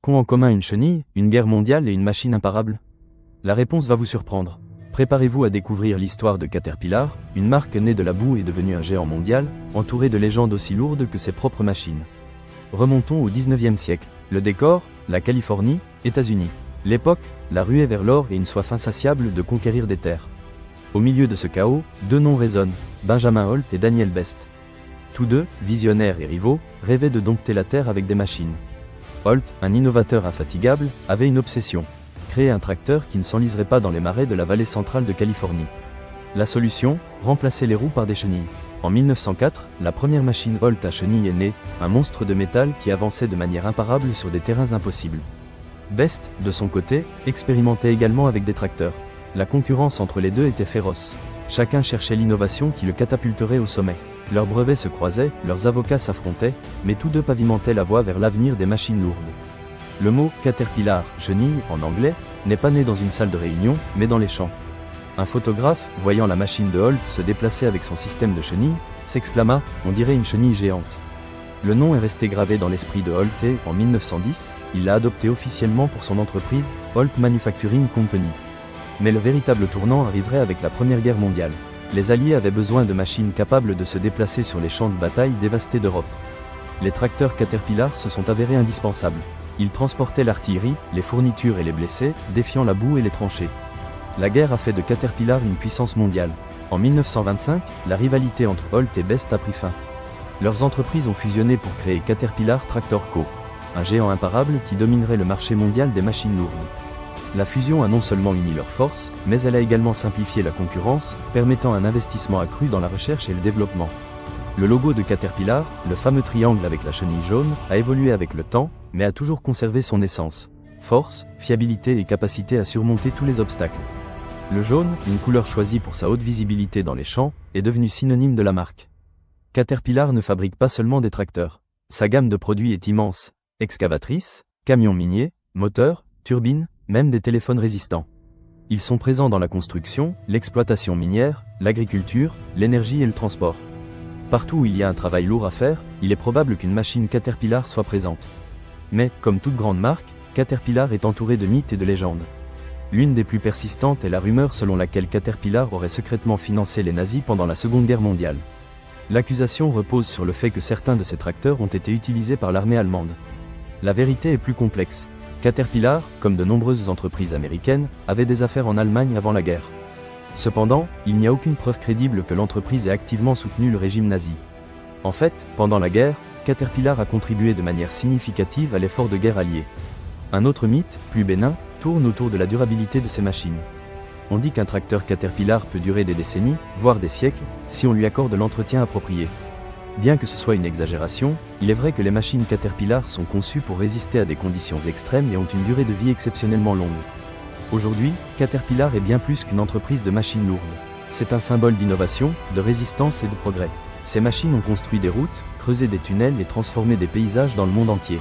Qu'ont en commun une chenille, une guerre mondiale et une machine imparable? La réponse va vous surprendre. Préparez-vous à découvrir l'histoire de Caterpillar, une marque née de la boue et devenue un géant mondial, entourée de légendes aussi lourdes que ses propres machines. Remontons au 19e siècle. Le décor, la Californie, États-Unis. L'époque, la ruée vers l'or et une soif insatiable de conquérir des terres. Au milieu de ce chaos, deux noms résonnent, Benjamin Holt et Daniel Best. Tous deux, visionnaires et rivaux, rêvaient de dompter la terre avec des machines. Holt, un innovateur infatigable, avait une obsession. Créer un tracteur qui ne s'enliserait pas dans les marais de la vallée centrale de Californie. La solution, remplacer les roues par des chenilles. En 1904, la première machine Holt à chenilles est née, un monstre de métal qui avançait de manière imparable sur des terrains impossibles. Best, de son côté, expérimentait également avec des tracteurs. La concurrence entre les deux était féroce. Chacun cherchait l'innovation qui le catapulterait au sommet. Leurs brevets se croisaient, leurs avocats s'affrontaient, mais tous deux pavimentaient la voie vers l'avenir des machines lourdes. Le mot « Caterpillar », chenille, en anglais, n'est pas né dans une salle de réunion, mais dans les champs. Un photographe, voyant la machine de Holt se déplacer avec son système de chenilles, s'exclama « On dirait une chenille géante ». Le nom est resté gravé dans l'esprit de Holt et, en 1910, il l'a adopté officiellement pour son entreprise, Holt Manufacturing Company. Mais le véritable tournant arriverait avec la Première Guerre mondiale. Les Alliés avaient besoin de machines capables de se déplacer sur les champs de bataille dévastés d'Europe. Les tracteurs Caterpillar se sont avérés indispensables. Ils transportaient l'artillerie, les fournitures et les blessés, défiant la boue et les tranchées. La guerre a fait de Caterpillar une puissance mondiale. En 1925, la rivalité entre Holt et Best a pris fin. Leurs entreprises ont fusionné pour créer Caterpillar Tractor Co., un géant imparable qui dominerait le marché mondial des machines lourdes. La fusion a non seulement uni leurs forces, mais elle a également simplifié la concurrence, permettant un investissement accru dans la recherche et le développement. Le logo de Caterpillar, le fameux triangle avec la chenille jaune, a évolué avec le temps, mais a toujours conservé son essence. Force, fiabilité et capacité à surmonter tous les obstacles. Le jaune, une couleur choisie pour sa haute visibilité dans les champs, est devenu synonyme de la marque. Caterpillar ne fabrique pas seulement des tracteurs. Sa gamme de produits est immense. Excavatrices, camions miniers, moteurs, turbines, même des téléphones résistants. Ils sont présents dans la construction, l'exploitation minière, l'agriculture, l'énergie et le transport. Partout où il y a un travail lourd à faire, il est probable qu'une machine Caterpillar soit présente. Mais, comme toute grande marque, Caterpillar est entouré de mythes et de légendes. L'une des plus persistantes est la rumeur selon laquelle Caterpillar aurait secrètement financé les nazis pendant la Seconde Guerre mondiale. L'accusation repose sur le fait que certains de ces tracteurs ont été utilisés par l'armée allemande. La vérité est plus complexe. Caterpillar, comme de nombreuses entreprises américaines, avait des affaires en Allemagne avant la guerre. Cependant, il n'y a aucune preuve crédible que l'entreprise ait activement soutenu le régime nazi. En fait, pendant la guerre, Caterpillar a contribué de manière significative à l'effort de guerre allié. Un autre mythe, plus bénin, tourne autour de la durabilité de ces machines. On dit qu'un tracteur Caterpillar peut durer des décennies, voire des siècles, si on lui accorde l'entretien approprié. Bien que ce soit une exagération, il est vrai que les machines Caterpillar sont conçues pour résister à des conditions extrêmes et ont une durée de vie exceptionnellement longue. Aujourd'hui, Caterpillar est bien plus qu'une entreprise de machines lourdes. C'est un symbole d'innovation, de résistance et de progrès. Ces machines ont construit des routes, creusé des tunnels et transformé des paysages dans le monde entier.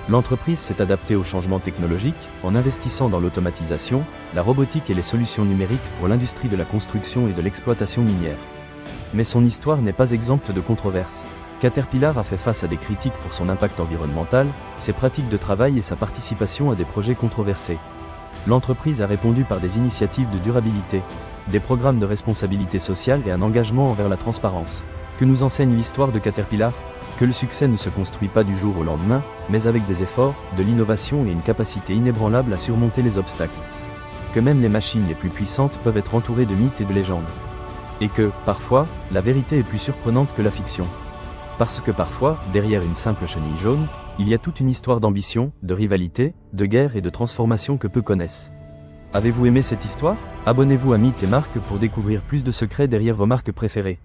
L'entreprise s'est adaptée aux changements technologiques, en investissant dans l'automatisation, la robotique et les solutions numériques pour l'industrie de la construction et de l'exploitation minière. Mais son histoire n'est pas exempte de controverses. Caterpillar a fait face à des critiques pour son impact environnemental, ses pratiques de travail et sa participation à des projets controversés. L'entreprise a répondu par des initiatives de durabilité, des programmes de responsabilité sociale et un engagement envers la transparence. Que nous enseigne l'histoire de Caterpillar? Que le succès ne se construit pas du jour au lendemain, mais avec des efforts, de l'innovation et une capacité inébranlable à surmonter les obstacles. Que même les machines les plus puissantes peuvent être entourées de mythes et de légendes. Et que, parfois, la vérité est plus surprenante que la fiction. Parce que parfois, derrière une simple chenille jaune, il y a toute une histoire d'ambition, de rivalité, de guerre et de transformation que peu connaissent. Avez-vous aimé cette histoire? Abonnez-vous à Mythes et Marques pour découvrir plus de secrets derrière vos marques préférées.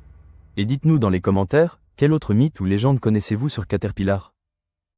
Et dites-nous dans les commentaires, quel autre mythe ou légende connaissez-vous sur Caterpillar?